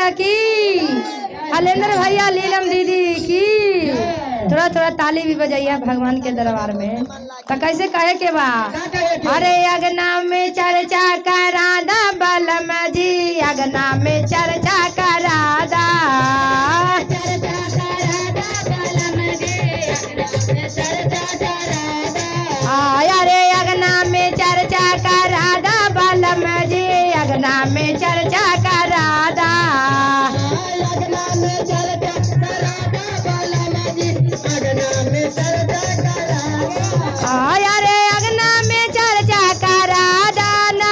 भैया की, हलेंद्र भैया, लीलम दीदी की। थोड़ा थोड़ा ताली भी बजाइए भगवान के दरबार में। तो कैसे कहे के बा, अरे अगना में चर्चा करादा बलम जी, अगना में चर्चा करादा। अरे अगना में चर्चा करादा बलम जी, अगना में चर्चा करादा। अरे अगना में चर्चा करा दाना,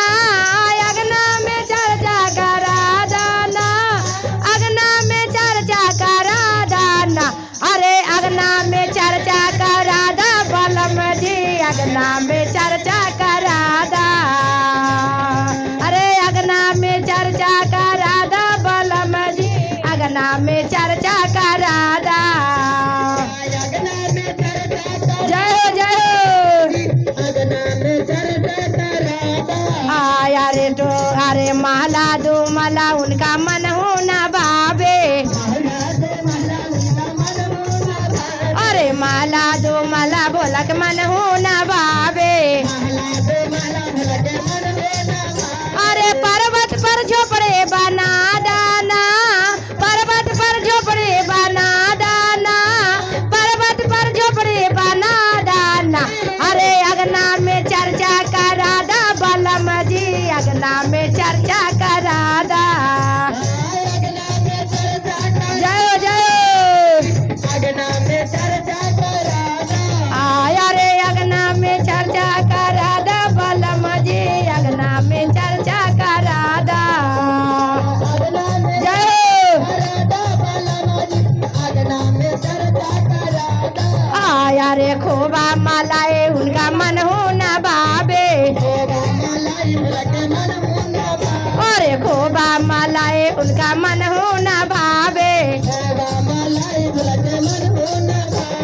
अगना में चर्चा करा दाना, अगना में चर्चा करा दाना। अरे अगना में चर्चा करा दा बलम जी, अगना में चर्चा करा दा। अरे अगना में चर्चा करा दा बलम जी, अगना में चर्चा करा दा। जय हो जय हो। अरे तो अरे माला दो माला उनका मन हो न बाबे, अरे माला दो माला बोलक मन हो न बाबे। अरे पर्वत पर झोपड़े बना दाना, पर्वत पर झोपड़े बना दाना, पर्वत पर झोपड़े बना दाना। अरे अगना में चर्चा करा दा बलम जी, अगना में चर्चा करा दा। जय हो जय हो। अरे अगना में चर्चा करा दा बलम जी, अगना में चर्चा करा दा। जय हो। अरे खोबा मालाए उनका मन हो न बाबे, अरे खोबा मालाए उनका मन हो न भावे।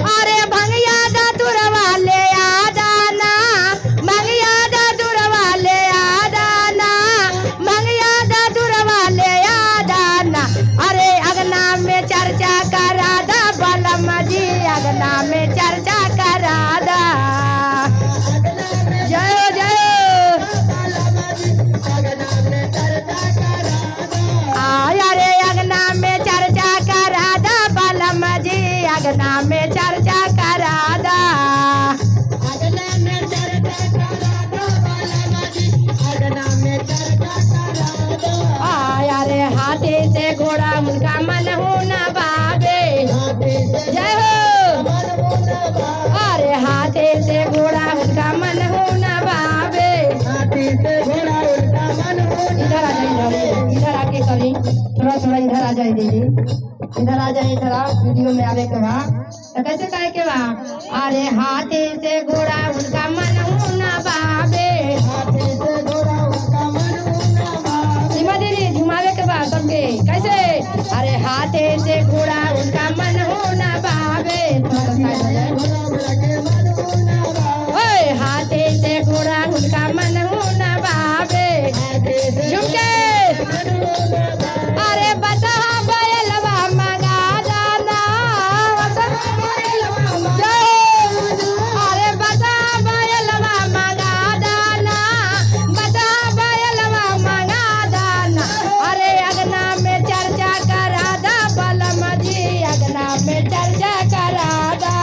अरे भंगिया दादुर वाले आदाना, भंगिया दादुर वाले आदाना, भंगिया दादुर वाले आदाना। अरे अगना में चर्चा करा दा बलम जी, अगना में चर्चा करा दा। जय हो जय हो। अरे अगना में चर्चा करा दा बलम जी, अगना में चर्चा करा दा। अरे हाथी से घोड़ा उनका मन हो न बाबे। जय हो। अरे हाथी से घोड़ा उनका मन हो न बाबे। इधर आ जाइए, इधर आके करी थोड़ा थोड़ा इधर आ जाए दीदी, इधर आ जाए, इधर आओ वीडियो में आवे के बा। तो कैसे कहे के बा, अरे हाथी से घोड़ा उनका मन हो न बाबे। सीमा दीदी झुमावे के बा सबके कैसे, अरे हाथी से घोड़ा उनका मन हो न बाबे। ओए हाथी से घोड़ा उनका मन हो न बाबे। झुमके अरे बता बैलवा मंगा दाना, अरे बता बैलवा मंगा दाना, बता बैलवा मंगा दाना। अरे अगना में चर्चा करा दा बलम जी, अगना में चर्चा करा दा।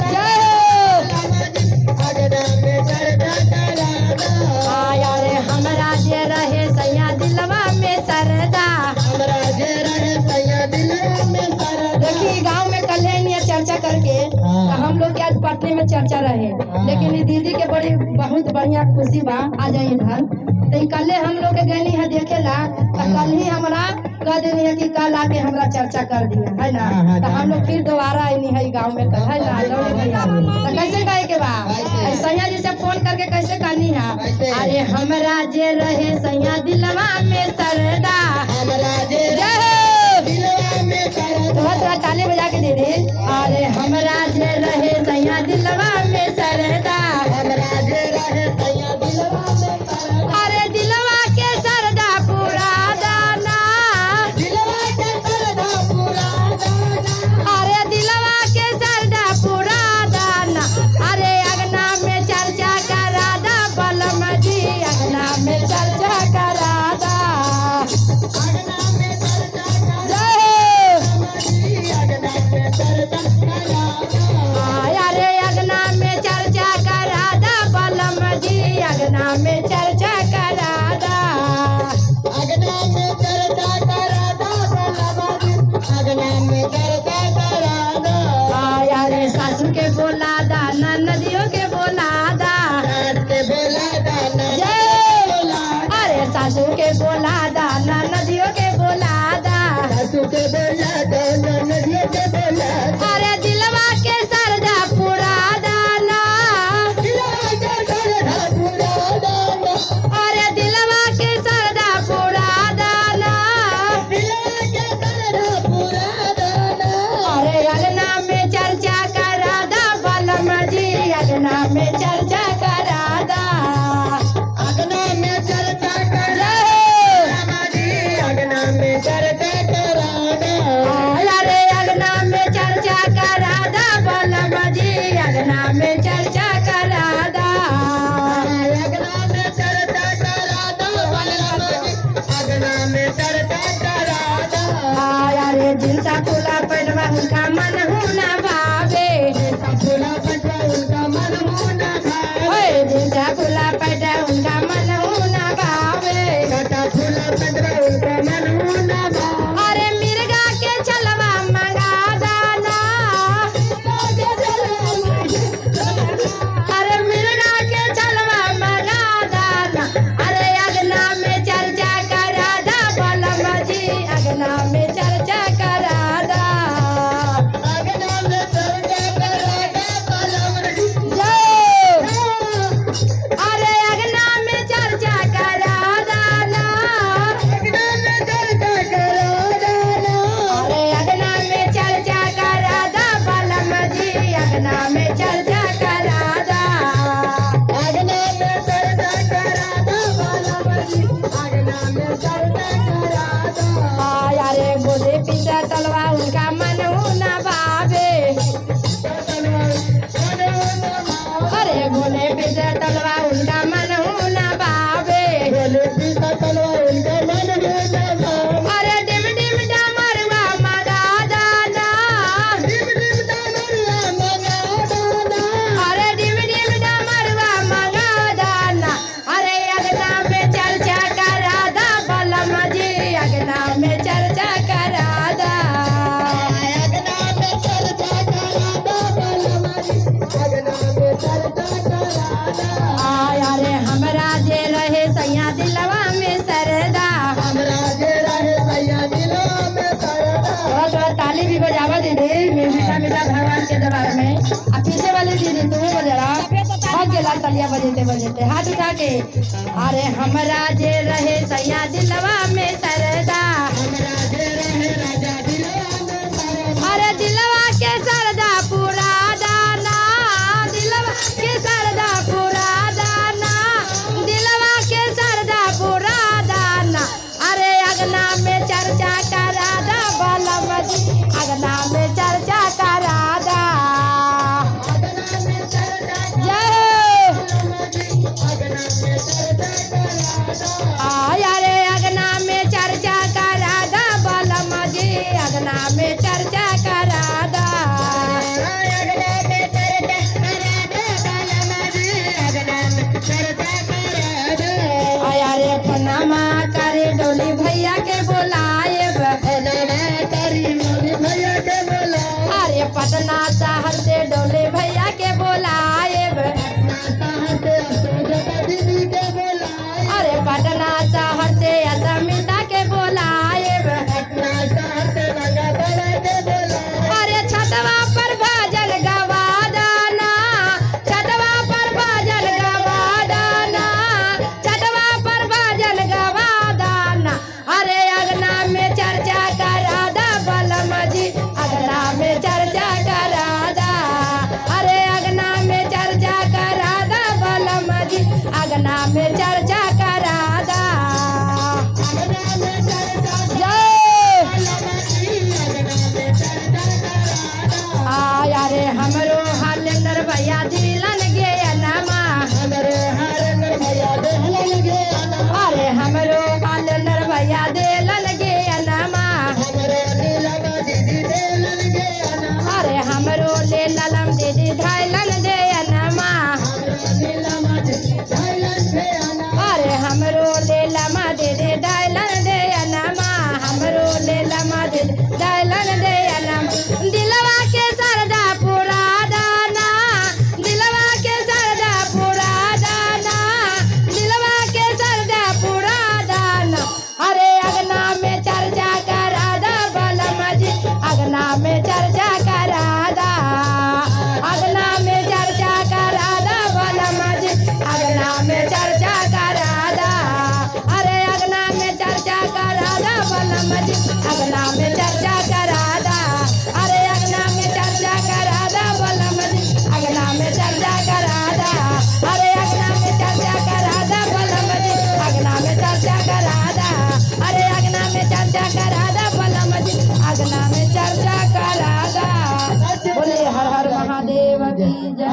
जय हो। अरे हमरा जे रहे सैया दिलवा में सरदा, देखिए गांव में कल चर्चा करके हम लोग के आज पटने में चर्चा रहे, लेकिन ये दीदी के बड़ी बहुत बढ़िया खुशी बा। आ जाए इधर। तो कल हम लोग के गए है देखेला, तो कल ही हमरा कह देनी है कि कल आके हमरा चर्चा कर दिया है ना। तो हम लोग फिर दोबारा आई है गाँव में कल है ना। तो कैसे कहे के बा, सैया जी से फोन करके कैसे कहनी है, अरे हमरा जे रहे सैया दिलवा में सरदा। जय हो। थोड़ा ताली बजा के दे दे। अरे हमरा जे रहे सैया दिलवा में सरदा, अरे दिलवा के सरदा पूरा बोला दाना नदियों के बोला दा सासू के बोला दो नदियों के बोला दो अरे दिलवा के सरदा पूरा दाना दिलवा के सरदा पूरा दाना अरे दिलवा के सरदा पूरा दाना दिलवा के सरदा पूरा दाना अरे अगना में चर्चा करा दा बलम जी अगना में चर्चा करा दा अगना में चर्चा करा जय अगना में चर्चा करा अरे अगना में चर्चा करा दा बलम जी अगना में चर्चा करा दा अगना में चर्चा करा अगना में चर्चा करा अरे जिनसा खुला पटवा उनका मन होना भावे फूला पटवा उनका मन होना ओए जिनसा खुला पटवा उनका मन होना भावे काटा फूला पटवा उनका मन होना अरे मिर्गा के चलवा मंगा दाना अरे मिर्गा के चलवा मंगा दाना अरे अगना में चर्चा करा दा बलम जी अगना में चर्चा करा दा अगना में चर्चा करा जय अरे अगना में चर्चा करा दाना अगना में चर्चा करा अरे अगना में चर्चा करा दा बलम जी अगना में चर्चा करा दा अगना में चर्चा करा अगना में चर्चा करा अरे बोले पिता तलवा उनका मन होना भावे अरे बोले पिता तलवा उनका मन होना भावे बोले सीता तलवार उनका मन होना अरे डिम डिम डमरुआ मगा दाना डिम डिम डमरुआ मगा दाना अरे डिम डिम डमरुआ मगा दाना अरे अगना में चर्चा करा दा बलम जी अगना में चर्चा करा दा अगना में चर्चा करा अगना में चर्चा करा अरे हमरा जे रहे सैया दिलवा में सरदा हमरा जे रहे सैया दिलवा में सरदा थोड़ा थोड़ा ताली भी बजावा दीदी मीठा मीठा भगवान के दरबार में आ पीछे वाली दीदी तुम्हें बजा भाग गेला तलिया बजेते बजेते हाथ उठा के अरे हमरा जे रहे सैया दिलवा में सरदा हमरा जे रहे राजा दिलवा में सरदा अरे दिलवा के सरदा पूरा दाना दिलवा के सरदा पूरा दाना दिलवा के सरदा पूरा दाना अरे अगना में चर्चा करा दा बलम जी अगना में चर्चा करा दा अगना में चर्चा जय अगना में चर्चा करा अरे अगना की जय।